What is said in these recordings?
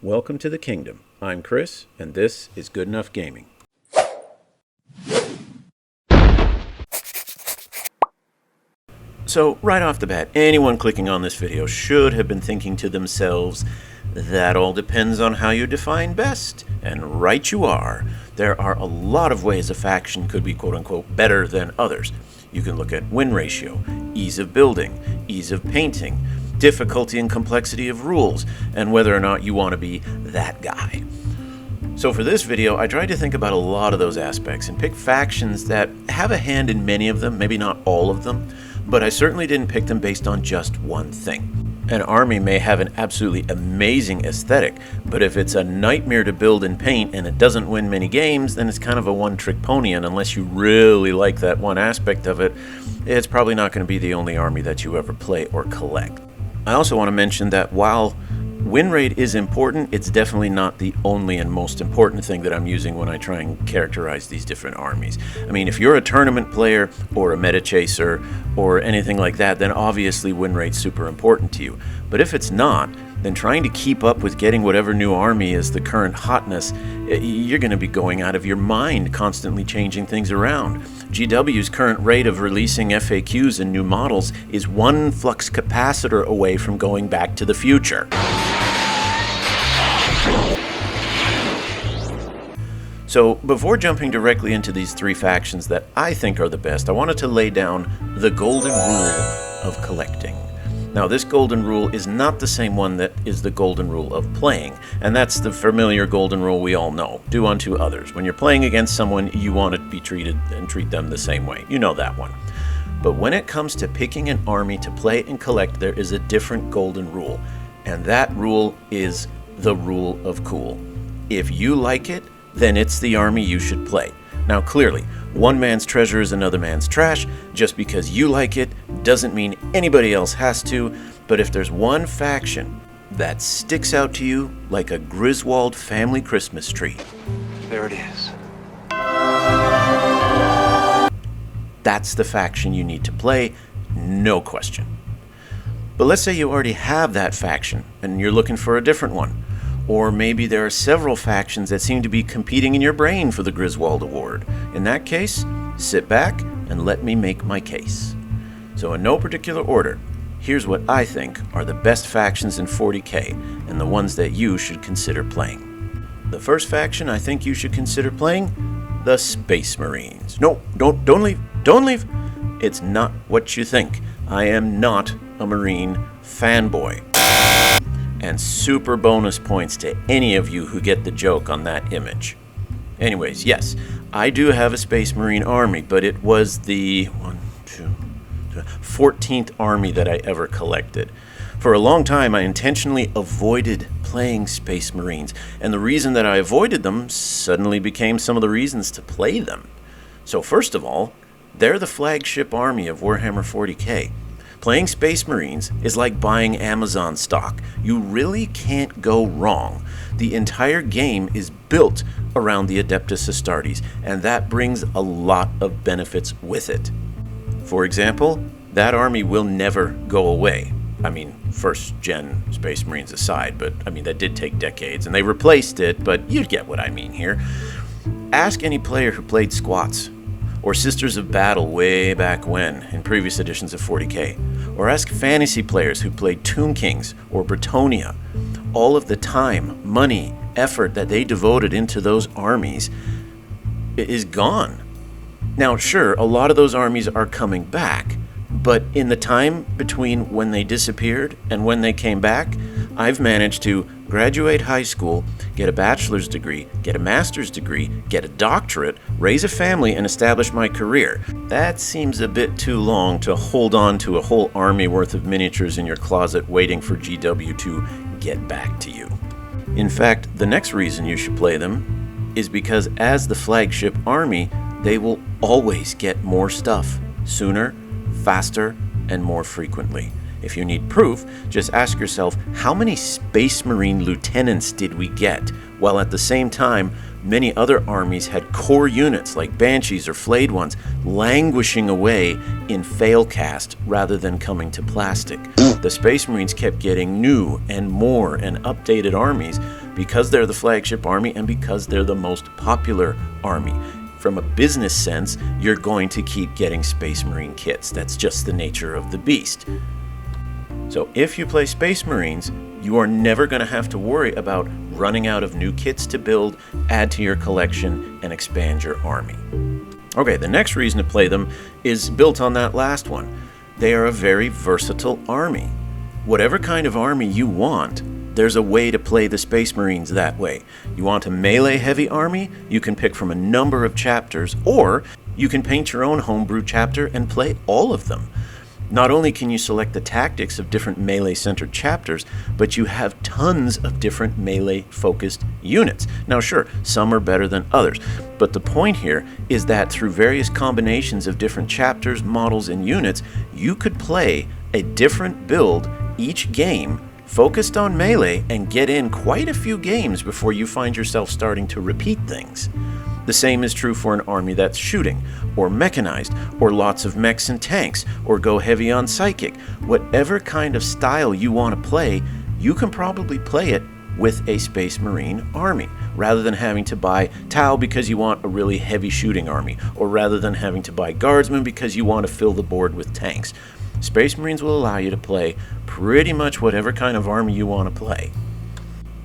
Welcome to the kingdom. I'm Chris, and this is Good Enough Gaming. So, right off the bat, anyone clicking on this video should have been thinking to themselves, that all depends on how you define best. And right you are. There are a lot of ways a faction could be quote-unquote better than others. You can look at win ratio, ease of building, ease of painting, difficulty and complexity of rules, and whether or not you want to be that guy. So for this video, I tried to think about a lot of those aspects and pick factions that have a hand in many of them, maybe not all of them, but I certainly didn't pick them based on just one thing. An army may have an absolutely amazing aesthetic, but if it's a nightmare to build and paint and it doesn't win many games, then it's kind of a one-trick pony, and unless you really like that one aspect of it, it's probably not going to be the only army that you ever play or collect. I also want to mention that while win rate is important, it's definitely not the only and most important thing that I'm using when I try and characterize these different armies. I mean, if you're a tournament player or a meta chaser or anything like that, then obviously win rate's super important to you. But if it's not, then trying to keep up with getting whatever new army is the current hotness, you're going to be going out of your mind constantly changing things around. GW's current rate of releasing FAQs and new models is one flux capacitor away from going back to the future. So, before jumping directly into these three factions that I think are the best, I wanted to lay down the golden rule of collecting. Now, this golden rule is not the same one that is the golden rule of playing, and that's the familiar golden rule we all know: do unto others. When you're playing against someone, you want to be treated and treat them the same way. You know that one. But when it comes to picking an army to play and collect, there is a different golden rule, and that rule is the rule of cool. If you like it, then it's the army you should play. Now clearly, one man's treasure is another man's trash. Just because you like it doesn't mean anybody else has to, but if there's one faction that sticks out to you like a Griswold family Christmas tree, there it is. That's the faction you need to play, no question. But let's say you already have that faction and you're looking for a different one. Or maybe there are several factions that seem to be competing in your brain for the Griswold Award. In that case, sit back and let me make my case. So in no particular order, here's what I think are the best factions in 40k and the ones that you should consider playing. The first faction I think you should consider playing, the Space Marines. No, don't leave. It's not what you think. I am not a Marine fanboy. And super bonus points to any of you who get the joke on that image. Anyways, yes, I do have a Space Marine army, but it was the 14th army that I ever collected. For a long time, I intentionally avoided playing Space Marines, and the reason that I avoided them suddenly became some of the reasons to play them. So first of all, they're the flagship army of Warhammer 40k. Playing Space Marines is like buying Amazon stock. You really can't go wrong. The entire game is built around the Adeptus Astartes, and that brings a lot of benefits with it. For example, that army will never go away. I mean, first-gen Space Marines aside, but I mean, that did take decades, and they replaced it, but you get what I mean here. Ask any player who played Squats, or Sisters of Battle way back when in previous editions of 40k, or ask fantasy players who played Tomb Kings or Bretonia. All of the time, money, effort that they devoted into those armies is gone. Now sure, a lot of those armies are coming back, but in the time between when they disappeared and when they came back, I've managed to graduate high school, get a bachelor's degree, get a master's degree, get a doctorate, raise a family, and establish my career. That seems a bit too long to hold on to a whole army worth of miniatures in your closet waiting for GW to get back to you. In fact, the next reason you should play them is because as the flagship army, they will always get more stuff, sooner, faster, and more frequently. If you need proof, just ask yourself, how many Space Marine lieutenants did we get? While at the same time, many other armies had core units like Banshees or Flayed Ones languishing away in failcast rather than coming to plastic. The Space Marines kept getting new and more and updated armies because they're the flagship army and because they're the most popular army. From a business sense, you're going to keep getting Space Marine kits. That's just the nature of the beast. So if you play Space Marines, you are never going to have to worry about running out of new kits to build, add to your collection, and expand your army. Okay, the next reason to play them is built on that last one. They are a very versatile army. Whatever kind of army you want, there's a way to play the Space Marines that way. You want a melee-heavy army? You can pick from a number of chapters, or you can paint your own homebrew chapter and play all of them. Not only can you select the tactics of different melee-centered chapters, but you have tons of different melee-focused units. Now sure, some are better than others, but the point here is that through various combinations of different chapters, models, and units, you could play a different build each game focused on melee and get in quite a few games before you find yourself starting to repeat things. The same is true for an army that's shooting, or mechanized, or lots of mechs and tanks, or go heavy on psychic. Whatever kind of style you want to play, you can probably play it with a Space Marine army, rather than having to buy Tau because you want a really heavy shooting army, or rather than having to buy Guardsmen because you want to fill the board with tanks. Space Marines will allow you to play pretty much whatever kind of army you want to play.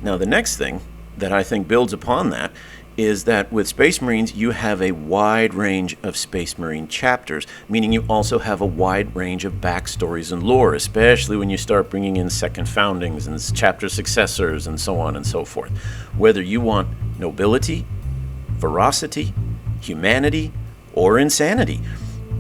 Now the next thing that I think builds upon that is that with Space Marines you have a wide range of Space Marine chapters, meaning you also have a wide range of backstories and lore, especially when you start bringing in second foundings and chapter successors and so on and so forth. Whether you want nobility, ferocity, humanity, or insanity,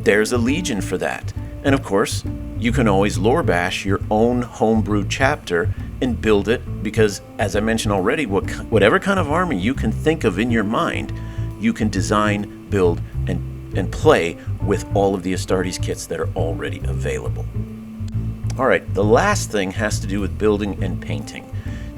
there's a legion for that. And of course, you can always lore bash your own homebrewed chapter and build it, because as I mentioned already, whatever kind of army you can think of in your mind, you can design, build, and play with all of the Astartes kits that are already available. Alright, the last thing has to do with building and painting.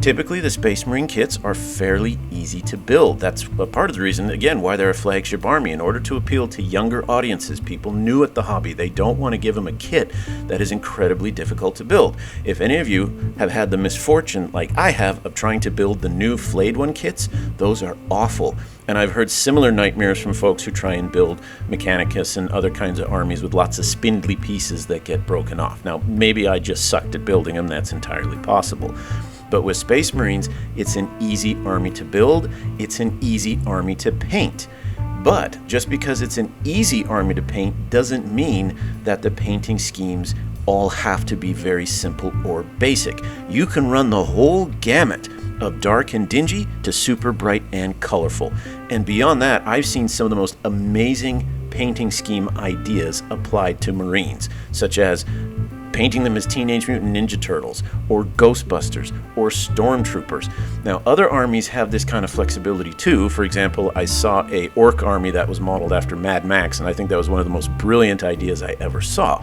Typically, the Space Marine kits are fairly easy to build. That's a part of the reason, again, why they're a flagship army. In order to appeal to younger audiences, people new at the hobby, they don't want to give them a kit that is incredibly difficult to build. If any of you have had the misfortune, like I have, of trying to build the new Flayed One kits, those are awful. And I've heard similar nightmares from folks who try and build Mechanicus and other kinds of armies with lots of spindly pieces that get broken off. Now, maybe I just sucked at building them, that's entirely possible. But with Space Marines, it's an easy army to build, it's an easy army to paint. But just because it's an easy army to paint doesn't mean that the painting schemes all have to be very simple or basic. You can run the whole gamut of dark and dingy to super bright and colorful. And beyond that, I've seen some of the most amazing painting scheme ideas applied to Marines, such as painting them as Teenage Mutant Ninja Turtles, or Ghostbusters, or Stormtroopers. Now, other armies have this kind of flexibility too. For example, I saw a Orc army that was modeled after Mad Max, and I think that was one of the most brilliant ideas I ever saw.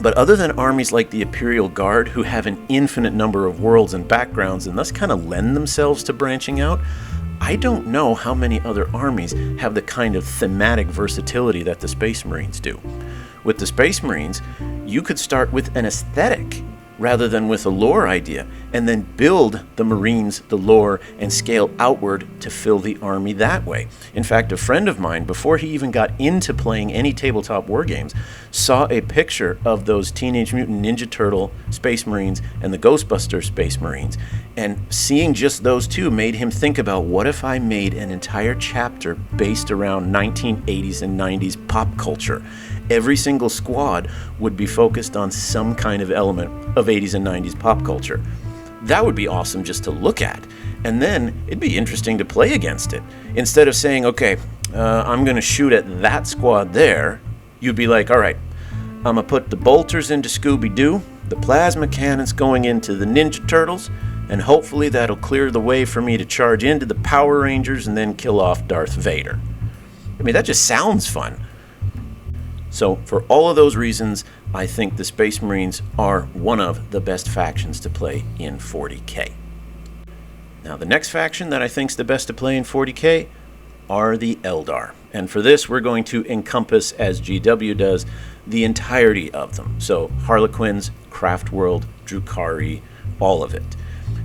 But other than armies like the Imperial Guard, who have an infinite number of worlds and backgrounds and thus kind of lend themselves to branching out, I don't know how many other armies have the kind of thematic versatility that the Space Marines do. With the Space Marines, you could start with an aesthetic rather than with a lore idea, and then build the Marines, the lore, and scale outward to fill the army that way. In fact, a friend of mine, before he even got into playing any tabletop war games, saw a picture of those Teenage Mutant Ninja Turtle Space Marines and the Ghostbuster Space Marines, and seeing just those two made him think about, what if I made an entire chapter based around 1980s and 90s pop culture? Every single squad would be focused on some kind of element of 80s and 90s pop culture. That would be awesome just to look at. And then it'd be interesting to play against it. Instead of saying, okay, I'm going to shoot at that squad there, you'd be like, all right, I'm going to put the bolters into Scooby-Doo, the plasma cannons going into the Ninja Turtles, and hopefully that'll clear the way for me to charge into the Power Rangers and then kill off Darth Vader. I mean, that just sounds fun. So for all of those reasons, I think the Space Marines are one of the best factions to play in 40K. Now the next faction that I think is the best to play in 40K are the Eldar. And for this, we're going to encompass, as GW does, the entirety of them. So Harlequins, Craftworld, Drukhari, all of it.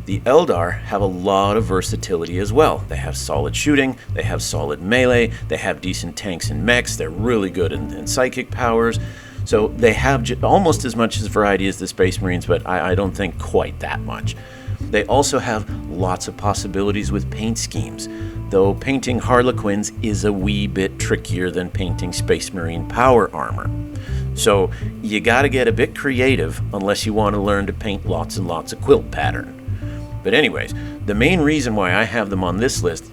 The Eldar have a lot of versatility as well. They have solid shooting, they have solid melee, they have decent tanks and mechs, they're really good in psychic powers. So they have almost as much as variety as the Space Marines, but I don't think quite that much. They also have lots of possibilities with paint schemes, though painting Harlequins is a wee bit trickier than painting Space Marine power armor. So you gotta get a bit creative unless you want to learn to paint lots and lots of quilt pattern. But anyways, the main reason why I have them on this list,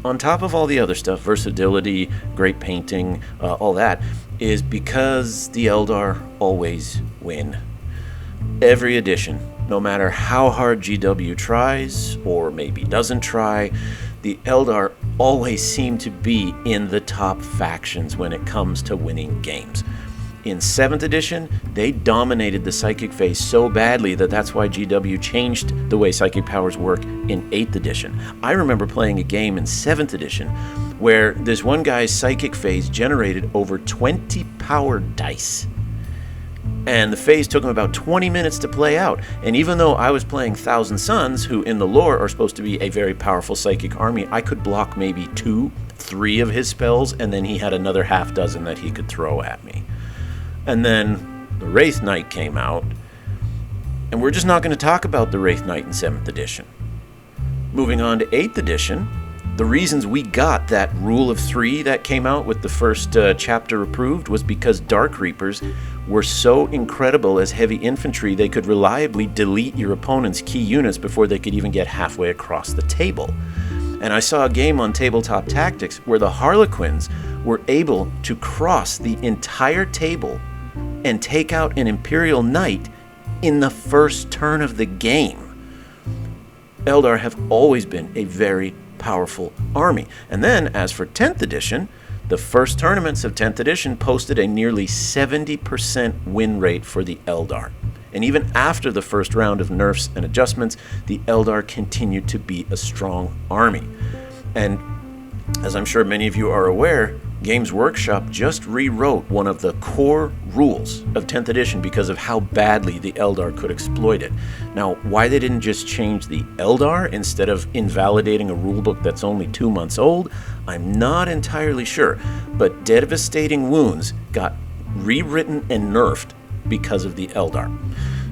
on top of all the other stuff, versatility, great painting, all that, is because the Eldar always win. Every edition, no matter how hard GW tries, or maybe doesn't try, the Eldar always seem to be in the top factions when it comes to winning games. In 7th edition, they dominated the psychic phase so badly that's why GW changed the way psychic powers work in 8th edition. I remember playing a game in 7th edition where this one guy's psychic phase generated over 20 power dice. And the phase took him about 20 minutes to play out. And even though I was playing Thousand Suns, who in the lore are supposed to be a very powerful psychic army, I could block maybe 2, 3 of his spells, and then he had another half dozen that he could throw at me. And then the Wraith Knight came out, and we're just not going to talk about the Wraith Knight in 7th edition. Moving on to 8th edition, the reasons we got that rule of 3 that came out with the first chapter approved was because Dark Reapers were so incredible as heavy infantry they could reliably delete your opponent's key units before they could even get halfway across the table. And I saw a game on Tabletop Tactics where the Harlequins were able to cross the entire table and take out an Imperial Knight in the first turn of the game. Eldar have always been a very powerful army. And then, as for 10th edition, the first tournaments of 10th edition posted a nearly 70% win rate for the Eldar. And even after the first round of nerfs and adjustments, the Eldar continued to be a strong army. And as I'm sure many of you are aware, Games Workshop just rewrote one of the core rules of 10th edition because of how badly the Eldar could exploit it. Now, why they didn't just change the Eldar instead of invalidating a rulebook that's only 2 months old, I'm not entirely sure. But Devastating Wounds got rewritten and nerfed because of the Eldar.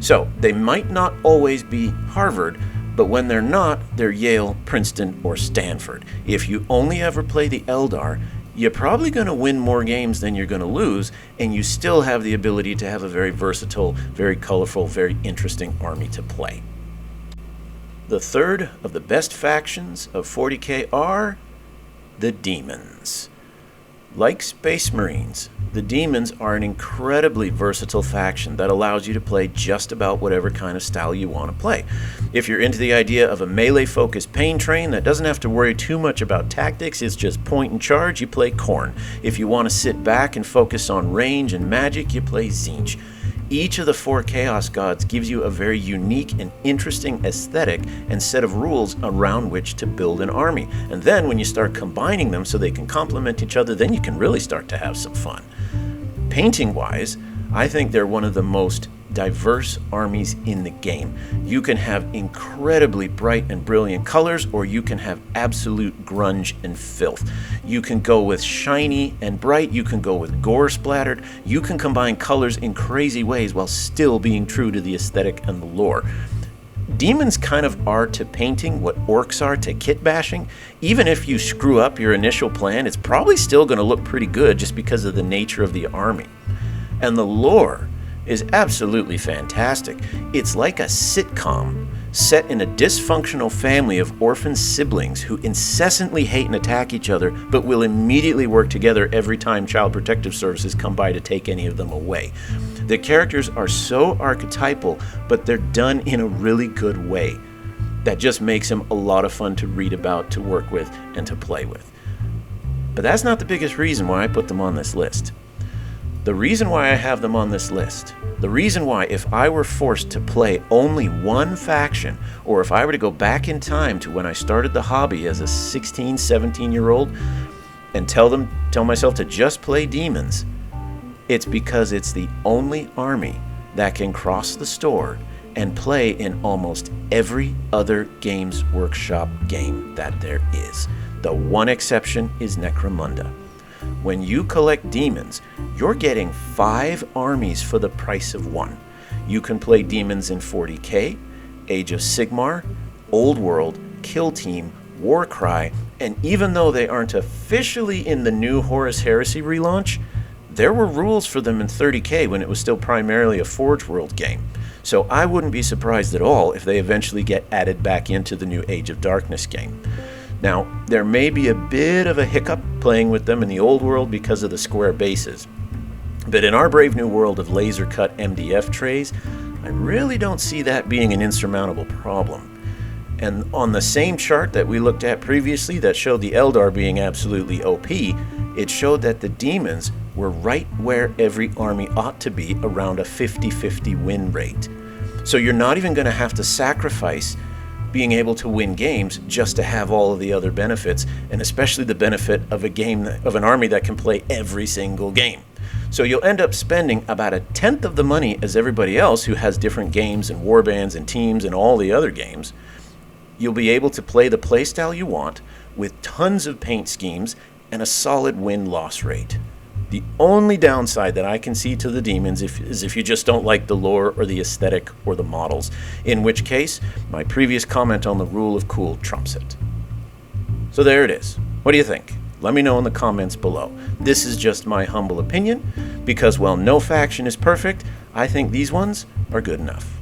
So, they might not always be Harvard, but when they're not, they're Yale, Princeton, or Stanford. If you only ever play the Eldar, you're probably going to win more games than you're going to lose, and you still have the ability to have a very versatile, very colorful, very interesting army to play. The third of the best factions of 40k are the Demons. Like Space Marines, the Demons are an incredibly versatile faction that allows you to play just about whatever kind of style you want to play. If you're into the idea of a melee-focused pain train that doesn't have to worry too much about tactics, it's just point and charge, you play Khorne. If you want to sit back and focus on range and magic, you play Tzeentch. Each of the 4 Chaos Gods gives you a very unique and interesting aesthetic and set of rules around which to build an army. And then when you start combining them so they can complement each other, then you can really start to have some fun. Painting-wise, I think they're one of the most diverse armies in the game. You can have incredibly bright and brilliant colors, or you can have absolute grunge and filth. You can go with shiny and bright, you can go with gore splattered, you can combine colors in crazy ways while still being true to the aesthetic and the lore. Demons kind of are to painting what orcs are to kit bashing. Even if you screw up your initial plan, it's probably still going to look pretty good just because of the nature of the army. And the lore is absolutely fantastic. It's like a sitcom set in a dysfunctional family of orphan siblings who incessantly hate and attack each other, but will immediately work together every time Child Protective Services come by to take any of them away. The characters are so archetypal, but they're done in a really good way that just makes them a lot of fun to read about, to work with, and to play with. But that's not the biggest reason why I put them on this list. The reason why I have them on this list, the reason why if I were forced to play only one faction, or if I were to go back in time to when I started the hobby as a 16, 17-year-old and tell myself to just play Demons, it's because it's the only army that can cross the store and play in almost every other Games Workshop game that there is. The one exception is Necromunda. When you collect demons, you're getting 5 armies for the price of 1. You can play demons in 40k, Age of Sigmar, Old World, Kill Team, Warcry, and even though they aren't officially in the new Horus Heresy relaunch, there were rules for them in 30k when it was still primarily a Forge World game. So I wouldn't be surprised at all if they eventually get added back into the new Age of Darkness game. Now, there may be a bit of a hiccup playing with them in the Old World because of the square bases, but in our brave new world of laser-cut MDF trays, I really don't see that being an insurmountable problem. And on the same chart that we looked at previously that showed the Eldar being absolutely OP, it showed that the demons were right where every army ought to be, around a 50-50 win rate. So you're not even going to have to sacrifice being able to win games just to have all of the other benefits, and especially the benefit of an army that can play every single game. So you'll end up spending about 1/10 of the money as everybody else who has different games and warbands and teams and all the other games. You'll be able to play the playstyle you want with tons of paint schemes and a solid win-loss rate. The only downside that I can see to the demons is if you just don't like the lore or the aesthetic or the models, in which case my previous comment on the rule of cool trumps it. So there it is. What do you think? Let me know in the comments below. This is just my humble opinion, because while no faction is perfect, I think these ones are good enough.